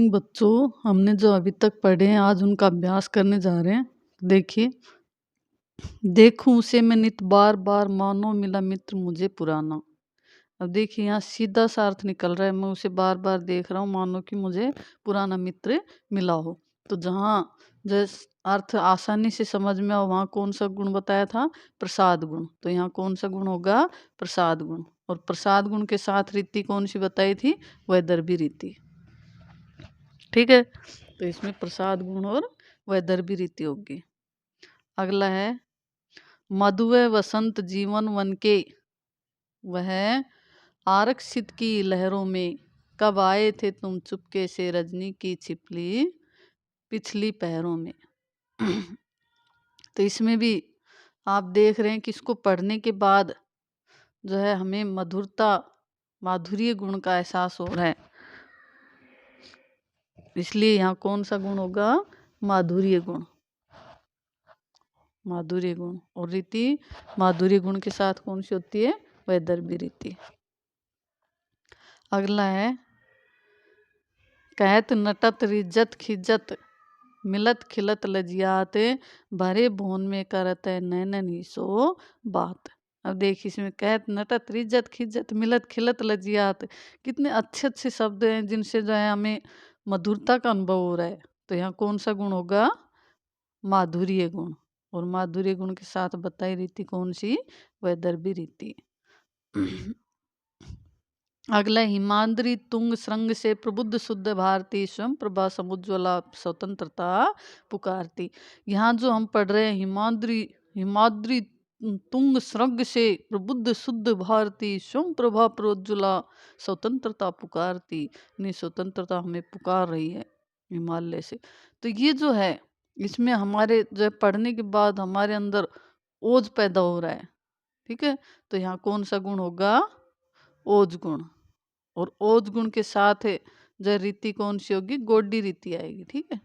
Morning बच्चों, हमने जो अभी तक पढ़े हैं आज उनका अभ्यास करने जा रहे हैं। देखिए, देखूं उसे मैं नित बार बार, मानो मिला मित्र मुझे पुराना। अब देखिए यहाँ सीधा सा अर्थ निकल रहा है, मैं उसे बार बार देख रहा हूँ मानो कि मुझे पुराना मित्र मिला हो। तो जहाँ जैस अर्थ आसानी से समझ में आओ वहाँ कौन सा गुण बताया था? प्रसाद गुण। तो यहाँ कौन सा गुण होगा? प्रसाद गुण। और प्रसाद गुण के साथ रीति कौन सी बताई थी? वैदर्भी रीति। ठीक है, तो इसमें प्रसाद गुण और वैदर्भी रीति होगी। अगला है मधुए वसंत जीवन वन के, वह आरक्षित की लहरों में, कब आए थे तुम चुपके से रजनी की छिपली पिछली पहरों में। तो इसमें भी आप देख रहे हैं कि इसको पढ़ने के बाद जो है हमें मधुरता, माधुर्य गुण का एहसास हो रहा है। इसलिए यहाँ कौन सा गुण होगा? माधुर्य गुण। माधुर्य गुण। और रीति माधुर्य गुण के साथ कौन सी होती है? वैदर्भी रीति। अगला है कहत नटत रिज्जत खिज्जत, मिलत खिलत लजियात, भरे भोन में करत है नैनन ही सो बात। अब देखिए इसमें कहत नटत रिज्जत खिज्जत मिलत खिलत लजियात, कितने अच्छे अच्छे शब्द हैं जिनसे जो है हमें मधुरता का अनुभव हो रहा है। तो यहाँ कौन सा गुण होगा? माधुर्य गुण। और माधुर्य गुण के साथ बताई रीति कौन सी? वैदर्भी रीति। अगला हिमाद्री तुंग श्रृंग से प्रबुद्ध शुद्ध भारती, स्वयं प्रभा समुज्वला स्वतंत्रता पुकारती। यहाँ जो हम पढ़ रहे हैं हिमाद्री, हिमाद्री तुंग श्रृंग से प्रबुद्ध शुद्ध भारती, स्वयं प्रभा प्रोज्वला स्वतंत्रता पुकारती। नहीं, स्वतंत्रता हमें पुकार रही है हिमालय से। तो ये जो है इसमें हमारे जो है पढ़ने के बाद हमारे अंदर ओज पैदा हो रहा है। ठीक है, तो यहाँ कौन सा गुण होगा? ओज गुण। और ओज गुण के साथ जो रीति कौन सी होगी? गोडी रीति आएगी। ठीक है,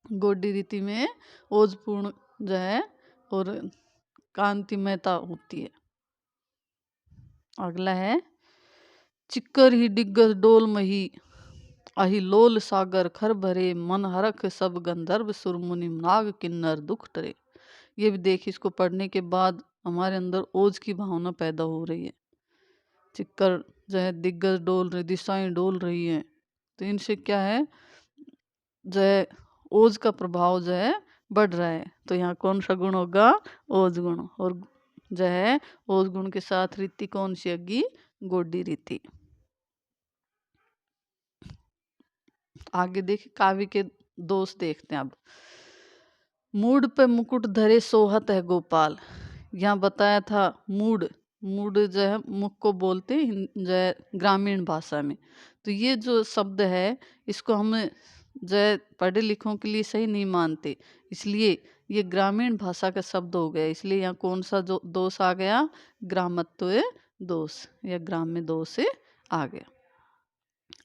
गोडी रीति में ओजपूर्ण जो है और कांतिमयता होती है। अगला है चिक्कर ही डिग्गर डोल मही, अहि लोल सागर खर भरे, मन हरख सब गंधर्व सुरमुनि नाग किन्नर दुख टरे। ये भी देखिए, इसको पढ़ने के बाद हमारे अंदर ओज की भावना पैदा हो रही है। चिक्कर जो है दिग्गज डोल रही, दिशाएं डोल रही हैं, तो इनसे क्या है जो है ओज का प्रभाव जो है बढ़ रहा है। तो यहाँ कौन सा गुण होगा? ओज गुण। और जो है ओज गुण के साथ रीति कौन सी होगी? गोडी रीति। आगे देखिए काव्य के दोष देखते हैं अब। मूड पे मुकुट धरे सोहत है गोपाल। यहाँ बताया था मूड, मूड जो है मुख को बोलते हैं जो है ग्रामीण भाषा में। तो ये जो शब्द है इसको हम जो है पढ़े लिखों के लिए सही नहीं मानते, इसलिए ये ग्रामीण भाषा का शब्द हो गया। इसलिए यहाँ कौन सा जो दोष आ गया? ग्रामत्व दोष या ग्राम्य दोष आ गया।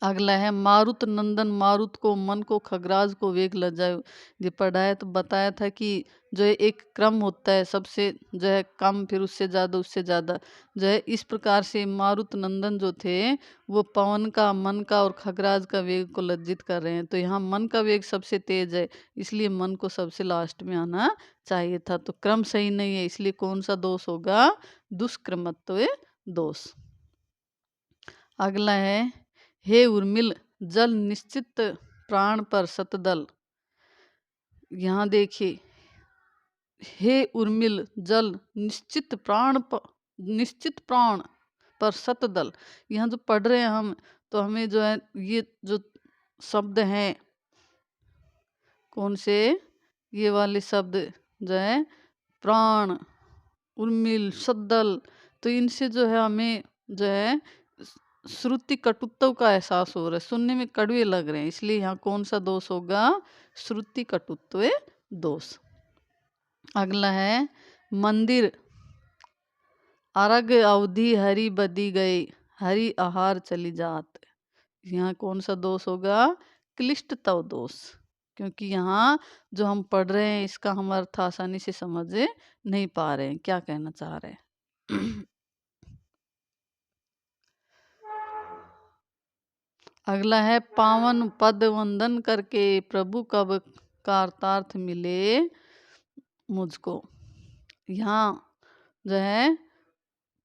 अगला है मारुत नंदन, मारुत को मन को खगराज को वेग लजाए। ये पढ़ाया तो बताया था कि जो है एक क्रम होता है, सबसे जो है कम, फिर उससे ज़्यादा, उससे ज़्यादा। जो है इस प्रकार से मारुत नंदन जो थे वो पवन का, मन का और खगराज का वेग को लज्जित कर रहे हैं। तो यहाँ मन का वेग सबसे तेज है, इसलिए मन को सबसे लास्ट में आना चाहिए था। तो क्रम सही नहीं है, इसलिए कौन सा दोष होगा? दुष्क्रमत्व दोष। अगला है हे उर्मिल जल निश्चित प्राण पर सतदल। यहाँ देखिए हे उर्मिल जल निश्चित प्राण पर, निश्चित प्राण पर सतदल। यहाँ जो पढ़ रहे हैं हम, तो हमें जो है ये जो शब्द हैं कौन से? ये वाले शब्द जो है प्राण, उर्मिल, सद्दल, तो इनसे जो है हमें जो है श्रुति कटुत्व का एहसास हो रहा है, सुनने में कड़वे लग रहे हैं। इसलिए यहाँ कौन सा दोष होगा? श्रुति कटुत्व दोष। अगला है मंदिर अरग अवधि हरि बदी गई, हरि आहार चली जात। यहाँ कौन सा दोष होगा? क्लिष्टता दोष। क्योंकि यहाँ जो हम पढ़ रहे हैं इसका हम अर्थ आसानी से समझ नहीं पा रहे हैं, क्या कहना चाह रहे हैं। अगला है पावन पद वंदन करके प्रभु कब कार्तार्थ मिले मुझको। यहाँ जो है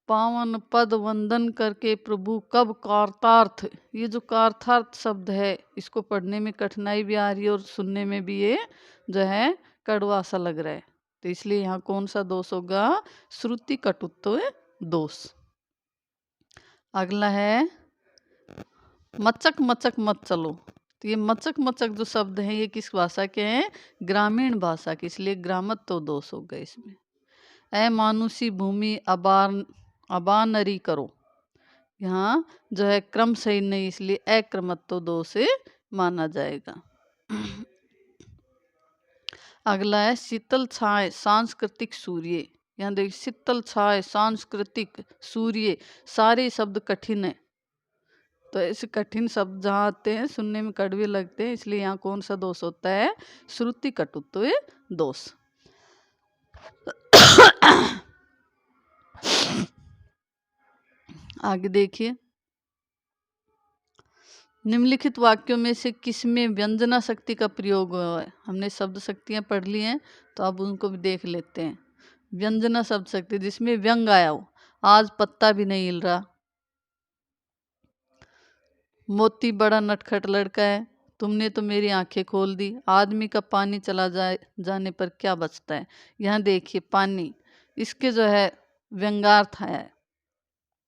पावन पद वंदन करके प्रभु कब कार्तार्थ, ये जो कार्तार्थ शब्द है इसको पढ़ने में कठिनाई भी आ रही है और सुनने में भी ये जो है कड़वा सा लग रहा है, तो इसलिए यहाँ कौन सा दोष होगा, श्रुति कटुत्व दोष। अगला है मचक मचक मत चलो, तो ये मचक मचक जो शब्द हैं ये किस भाषा के हैं, ग्रामीण भाषा के, इसलिए ग्रामत्व दोष होगा इसमें। अमानुषी भूमि अबानरी करो, यहाँ जो है क्रम सही नहीं, इसलिए अक्रमत्व दोष माना जाएगा। अगला है शीतल छाए सांस्कृतिक सूर्य, यहाँ देखिए शीतल छाए सांस्कृतिक सूर्य, सारे शब्द कठिन है, तो ऐसे कठिन शब्द जहाँ आते हैं सुनने में कड़वे लगते हैं, इसलिए यहाँ कौन सा दोष होता है, श्रुति कटुत्व दोष। आगे देखिए, निम्नलिखित वाक्यों में से किसमें व्यंजना शक्ति का प्रयोग हुआ है। हमने शब्द शक्तियाँ पढ़ ली हैं, तो अब उनको भी देख लेते हैं। व्यंजना शब्द शक्ति जिसमें व्यंग आया हो, आज पत्ता भी नहीं हिल रहा, मोती बड़ा नटखट लड़का है, तुमने तो मेरी आंखें खोल दी, आदमी का पानी चला जाने पर क्या बचता है। यहाँ देखिए पानी, इसके जो है व्यंग्यार्थ है,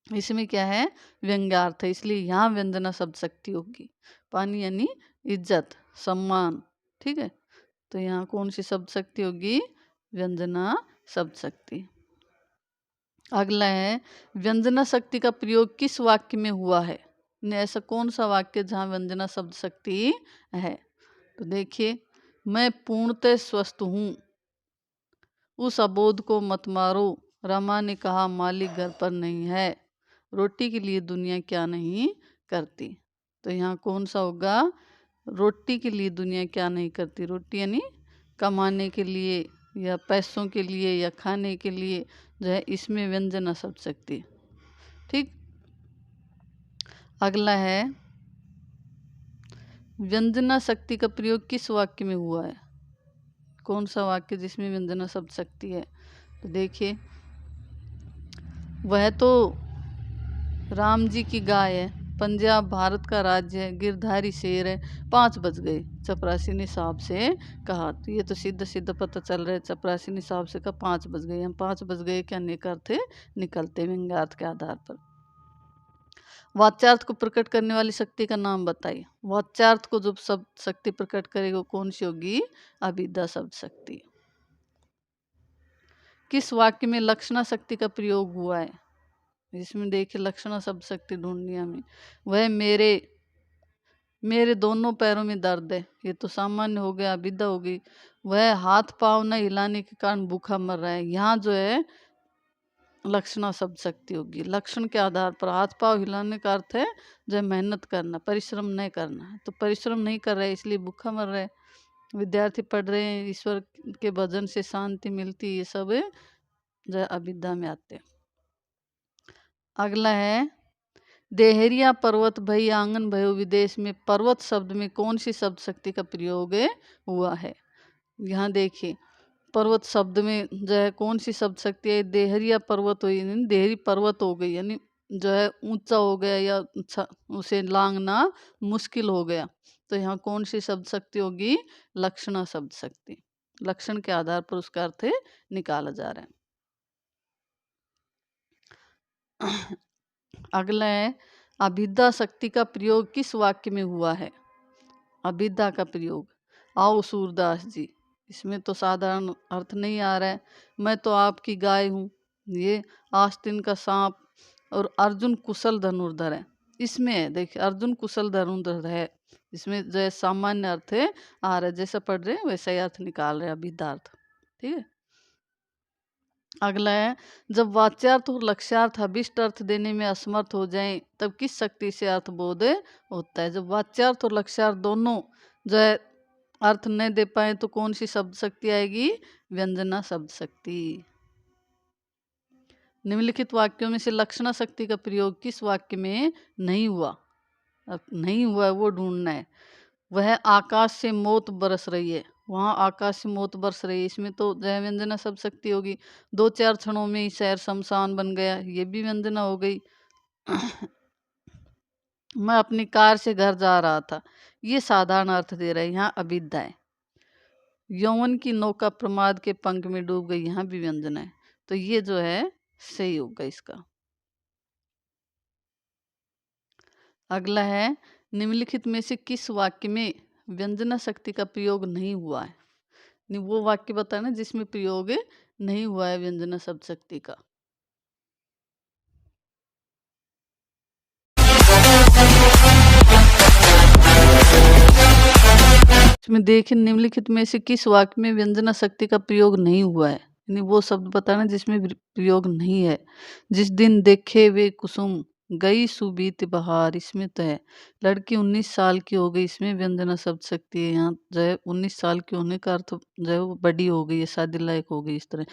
इसमें क्या है, व्यंग्यार्थ है, इसलिए यहाँ व्यंजना शब्द शक्ति होगी। पानी यानी इज्जत सम्मान, ठीक है, तो यहाँ कौन सी शब्द शक्ति होगी, व्यंजना शब्द शक्ति। अगला है व्यंजना शक्ति का प्रयोग किस वाक्य में हुआ है, ऐसा कौन सा वाक्य जहाँ व्यंजना शब्द शक्ति है। तो देखिए, मैं पूर्णतः स्वस्थ हूँ, उस अबोध को मत मारो, रमा ने कहा मालिक घर पर नहीं है, रोटी के लिए दुनिया क्या नहीं करती। तो यहाँ कौन सा होगा, रोटी के लिए दुनिया क्या नहीं करती, रोटी यानी कमाने के लिए या पैसों के लिए या खाने के लिए जो है, इसमें व्यंजना शब्द शक्ति, ठीक। अगला है व्यंजना शक्ति का प्रयोग किस वाक्य में हुआ है, कौन सा वाक्य जिसमें व्यंजना शब्द शक्ति है। तो देखिए, वह तो राम जी की गाय है, पंजाब भारत का राज्य है, गिरधारी शेर है, 5 बज गए, चपरासी ने साहब से कहा। तो ये तो सीधा सीधा पता चल रहा है, चपरासी ने साहब से कहा 5 बज गए, हम 5 बज गए क्या निकर थे, निकलते व्यंग्यार्थ के आधार पर। वाच्यार्थ को प्रकट करने वाली शक्ति का नाम बताइए। वाच्यार्थ को जो शब्द शक्ति प्रकट करेगा कौन सी होगी, अभिधा शब्द शक्ति। किस वाक्य में लक्षणा शक्ति का प्रयोग हुआ है, इसमें देखिए लक्षणा शब्द शक्ति ढूंढनी हमें। वह मेरे दोनों पैरों में दर्द है, ये तो सामान्य हो गया, अभिधा हो गई। वह हाथ पाँव न हिलाने के कारण भूखा मर रहा है, यहाँ जो है लक्षणा शब्द शक्ति होगी। लक्षण के आधार पर हाथ पाँव हिलाने का अर्थ है जो है मेहनत करना, परिश्रम नहीं करना है, तो परिश्रम नहीं कर रहे इसलिए भूखा मर रहे। विद्यार्थी पढ़ रहे हैं, ईश्वर के भजन से शांति मिलती, ये सब जो है अभिधा में आते हैं। अगला है देहरिया पर्वत भई आंगन भयो विदेश में, पर्वत शब्द में कौन सी शब्द शक्ति का प्रयोग हुआ है। यहाँ देखिए, पर्वत शब्द में जो है कौन सी शब्द शक्ति है, देहरिया पर्वत हुई, देहरी पर्वत हो गई, यानी जो है ऊंचा हो गया या उसे लांघना मुश्किल हो गया, तो यहाँ कौन सी शब्द शक्ति होगी, लक्षणा शब्द शक्ति। लक्षण के आधार पर उसका अर्थ निकाला जा रहा है। अगला है अभिधा शक्ति का प्रयोग किस वाक्य में हुआ है। अभिधा का प्रयोग, आओ सूरदास जी, इसमें तो साधारण अर्थ नहीं आ रहा है। मैं तो आपकी गाय हूँ, ये आस्तीन का सांप, और अर्जुन कुशल धनुर्धर है, इसमें है देखिए अर्जुन कुशल धनुर्धर है, इसमें जो है सामान्य अर्थ आ रहा है, जैसा पढ़ रहे हैं वैसा ही अर्थ निकाल रहे हैं अभिधार्थ, ठीक है। अगला है जब वाच्यार्थ और लक्ष्यार्थ अभिष्ट अर्थ देने में असमर्थ हो जाएं तब किस शक्ति से अर्थ बोध होता है। जब वाच्यार्थ और लक्ष्यार्थ दोनों जो है अर्थ नहीं दे पाए तो कौन सी शब्द शक्ति आएगी, व्यंजना शब्द शक्ति। निम्नलिखित वाक्यों में से लक्षणा शक्ति का प्रयोग किस वाक्य में नहीं हुआ। अब नहीं हुआ है वो ढूंढना है। वह आकाश से मौत बरस रही है, वहाँ आकाश से मौत बरस रही है, इसमें तो जय व्यंजना सब शक्ति होगी। 2-4 क्षणों में ही शहर शमशान बन गया, ये भी व्यंजना हो गई। मैं अपनी कार से घर जा रहा था, ये साधारण अर्थ दे रहा है। यहाँ अभिधा है। यौवन की नौका प्रमाद के पंख में डूब गई, यहाँ भी व्यंजना है। तो ये जो है सही होगा इसका। अगला है, निम्नलिखित में से किस वाक्य में व्यंजना शक्ति का प्रयोग नहीं हुआ है। वो वाक्य बताना जिसमें प्रयोग नहीं हुआ है व्यंजना शब्द शक्ति का। इसमें देखिए, निम्नलिखित में से किस वाक्य में व्यंजना शक्ति का प्रयोग नहीं हुआ है, यानी वो शब्द बताना जिसमें प्रयोग नहीं है। जिस दिन देखे वे कुसुम, गई सुबीत बहार, इसमें तो है। लड़की 19 साल की हो गई, इसमें व्यंजना शब्द शक्ति है। यहाँ जो है 19 साल की होने का अर्थ जो है वो बड़ी हो गई है, शादी लायक हो गई, इस तरह।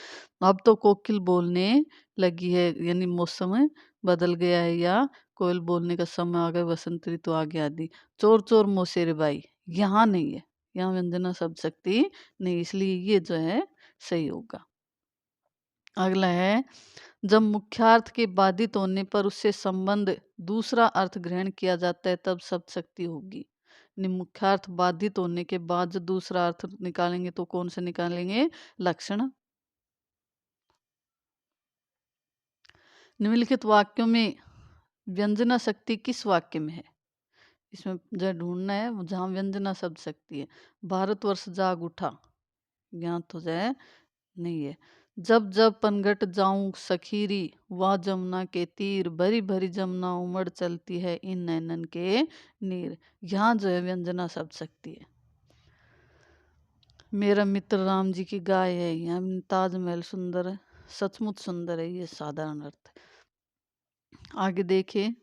अब तो कोकिल बोलने लगी है, यानी मौसम बदल गया है, या कोयल बोलने का समय आ गया, वसंत ऋतु आ गया आदि। चोर चोर मोसेरे बाई, यहाँ नहीं है, यहाँ व्यंजना शब्द शक्ति नहीं, इसलिए ये जो है सही होगा। अगला है, जब मुख्यार्थ के बाधित होने पर उससे संबंध दूसरा अर्थ ग्रहण किया जाता है तब शब्द शक्ति होगी। यानी मुख्यार्थ बाधित होने के बाद जो दूसरा अर्थ निकालेंगे तो कौन से निकालेंगे, लक्षण। निम्नलिखित वाक्यों में व्यंजना शक्ति किस वाक्य में है, इसमें जो ढूंढना है जहाँ व्यंजना शब्द शक्ति है। भारतवर्ष जाग उठा, यहाँ तो जो है नहीं है। जब जब पनघट जाऊं सखीरी, वाह जमुना के तीर, भरी भरी जमुना उमड़ चलती है इन नैनन के नीर, यहाँ जो है व्यंजना शब्द शक्ति है। मेरा मित्र राम जी की गाय है, यहाँ ताजमहल सुंदर है, सचमुच सुंदर है, ये साधारण अर्थ है। आगे देखिए,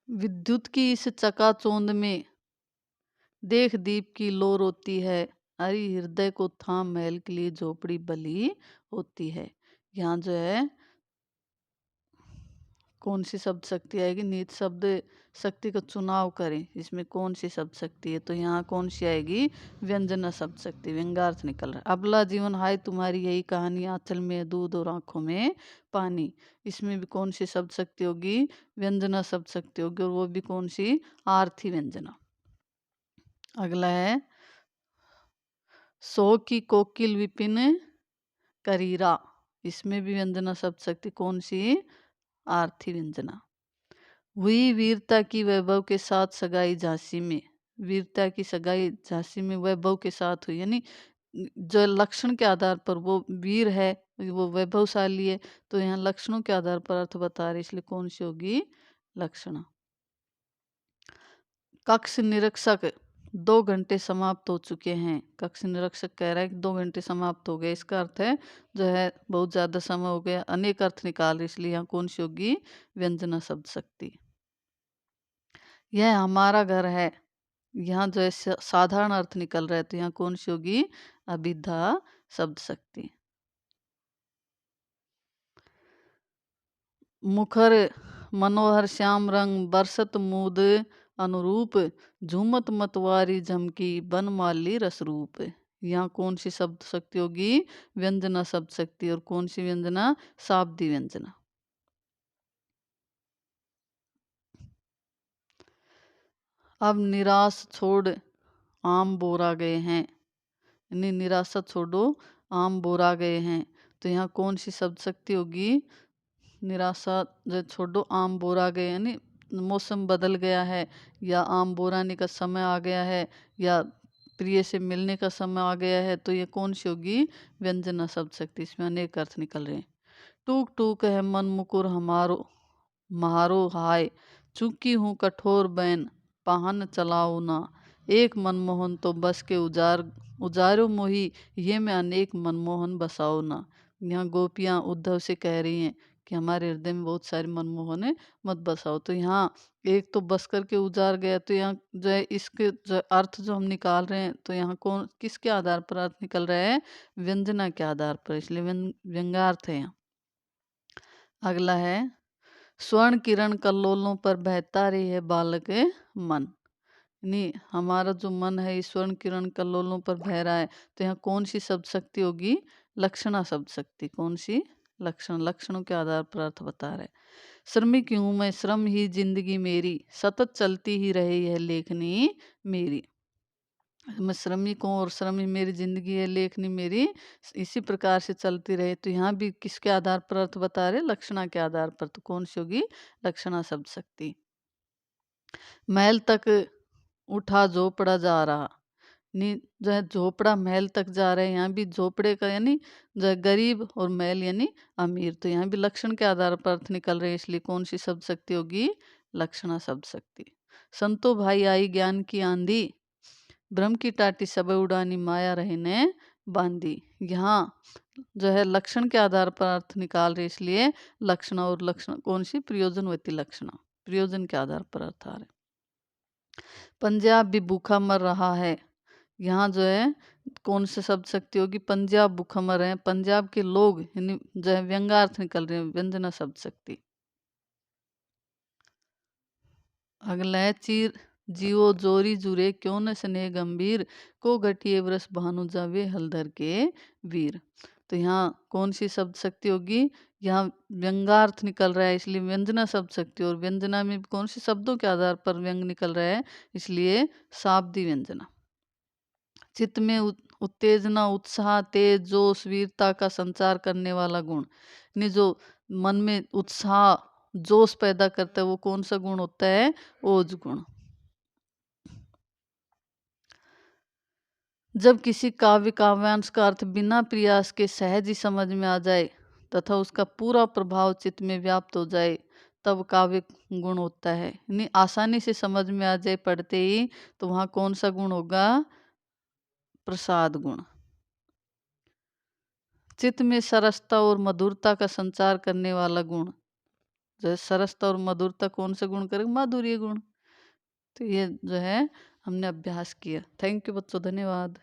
विद्युत की इस चकाचौंध में देख दीप की लो रोती है, अरे हृदय को थाम महल के लिए झोपड़ी बली होती है। यहाँ जो है कौन सी शब्द शक्ति आएगी, नीच शब्द शक्ति का चुनाव करें, इसमें कौन सी शब्द शक्ति है, तो यहाँ कौन सी आएगी, व्यंजना शब्द शक्ति, व्यंग्यार्थ निकल रहा है। अबला जीवन हाय तुम्हारी यही कहानी, आंचल में दूध और आंखों में पानी, इसमें भी कौन सी शब्द शक्ति होगी, व्यंजना शब्द शक्ति होगी, और वो भी कौन सी, आर्थी व्यंजना। अगला है, सो की कोकिल विपिन करीरा, इसमें भी व्यंजना शब्द शक्ति कौन सी, आर्थी व्यंजना। हुई वीरता की वैभव के साथ सगाई झांसी में, वीरता की सगाई झांसी में वैभव के साथ हुई, यानी जो लक्षण के आधार पर वो वीर है, वो वैभवशाली है, तो यहाँ लक्षणों के आधार पर अर्थ बता रहे, इसलिए कौन सी होगी, लक्षण। कक्ष निरीक्षक 2 घंटे समाप्त हो चुके हैं, कक्ष निरीक्षक कह रहा है कि 2 घंटे समाप्त हो गए, इसका अर्थ है जो है बहुत ज़्यादा समय हो गया, अनेक अर्थ निकाल रहे, इसलिए यहाँ कौन सी होगी, व्यंजना शब्द शक्ति। यह हमारा घर है, यहाँ जो है साधारण अर्थ निकल रहा है, तो यहाँ कौन सी होगी, अभिधा शब्द शक्ति। मुखर मनोहर श्याम रंग, बरसत मूद अनुरूप, झूमत मतवारी झमकी, बनमाली रसरूप, यहाँ कौन सी शब्द शक्ति होगी, व्यंजना शब्द शक्ति, और कौन सी व्यंजना, शाब्दी व्यंजना। अब निराश छोड़ आम बोरा गए हैं, यानी निराशा छोड़ो आम बोरा गए हैं, तो यहाँ कौन सी शब्द शक्ति होगी, निराशा जो छोड़ो आम बोरा गए, यानी मौसम बदल गया है, या आम बोराने का समय आ गया है, या प्रिय से मिलने का समय आ गया है, तो ये कौन सी होगी, व्यंजना शब्द शक्ति, इसमें अनेक अर्थ निकल रहे हैं। टूक टूक है मन मुकुर हमारो महारो हाय, चूकी हूँ कठोर बैन पाहन चलाओ ना, एक मनमोहन तो बस के उजारो मोही, ये में अनेक मनमोहन बसाओ ना। यहाँ गोपियाँ उद्धव से कह रही हैं कि हमारे हृदय में बहुत सारे मनमोहन है, मत बसाओ, तो यहाँ एक तो बस करके उजार गया, तो यहाँ जो है इसके जो अर्थ जो हम निकाल रहे हैं, तो यहाँ कौन किसके आधार पर अर्थ निकल रहा है, व्यंजना के आधार पर, इसलिए व्यंग्यार्थ है यहाँ। अगला है, स्वर्ण किरण कल्लोलों पर बहता रही है बालक मन। नहीं, हमारा जो मन है इस स्वर्ण किरण कल्लोलों पर बह रहा है, तो यहाँ कौन सी शब्द शक्ति होगी? लक्षणा शब्द शक्ति। कौन सी? लक्षण। लक्षणों के आधार पर अर्थ बता रहे। श्रमिक हूँ मैं, श्रम ही जिंदगी मेरी, सतत चलती ही रही है लेखनी मेरी। मैं श्रमिक हूँ और श्रम ही मेरी जिंदगी है, लेखनी मेरी इसी प्रकार से चलती रहे। तो यहाँ भी किसके आधार पर अर्थ बता रहे? लक्षणा के आधार पर। तो कौन सी होगी? लक्षणा शब्द शक्ति। महल तक उठा झोपड़ा जा रहा। नी जो है झोपड़ा महल तक जा रहे हैं, यहाँ भी झोपड़े का यानी जो है गरीब और महल यानी अमीर। तो यहाँ भी लक्षण के आधार पर अर्थ निकल रहे हैं, इसलिए कौन सी शब्द शक्ति होगी? लक्षणा शब्द शक्ति। संतो भाई आई ज्ञान की आंधी, ब्रह्म की टाटी सब उड़ानी माया रहने बांधी। यहाँ जो है लक्षण के आधार पर अर्थ निकाल रहे, इसलिए लक्षण। और लक्षण कौन सी? प्रयोजनवती लक्षण। प्रयोजन के आधार पर अर्थ आ रहे। पंजाब भी भूखा मर रहा है। यहाँ जो है कौन से शब्द शक्ति होगी? पंजाब भूखा मर रहे हैं। पंजाब के लोग यानी जो है व्यंग्यार्थ निकल रहे हैं, व्यंजना शब्द शक्ति। अगला है चीर जीवो जोरी जुरे क्यों न स्नेह गंभीर, को घटिए वरस भानु जावे हलधर के वीर। तो यहाँ कौन सी शब्द शक्ति होगी? यहाँ व्यंग्यार्थ निकल रहा है, इसलिए व्यंजना शब्द शक्ति। और व्यंजना में कौन से शब्दों के आधार पर व्यंग निकल रहा है? इसलिए शाब्दी व्यंजना। चित्त में उत्तेजना, उत्साह, तेज, जोश, वीरता का संचार करने वाला गुण। यानी जो मन में उत्साह, जोश पैदा करता है, वो कौन सा गुण होता है? ओज गुण। जब किसी काव्य काव्यांश का अर्थ बिना प्रयास के सहज ही समझ में आ जाए तथा उसका पूरा प्रभाव चित्त में व्याप्त हो जाए, तब काव्य गुण होता है। यानी आसानी से समझ में आ जाए पढ़ते ही, तो वहाँ कौन सा गुण होगा? प्रसाद गुण। चित्त में सरसता और मधुरता का संचार करने वाला गुण। जो है सरसता और मधुरता कौन सा गुण करेगा? माधुर्य गुण। तो ये जो है हमने अभ्यास किया। थैंक यू बच्चों, धन्यवाद।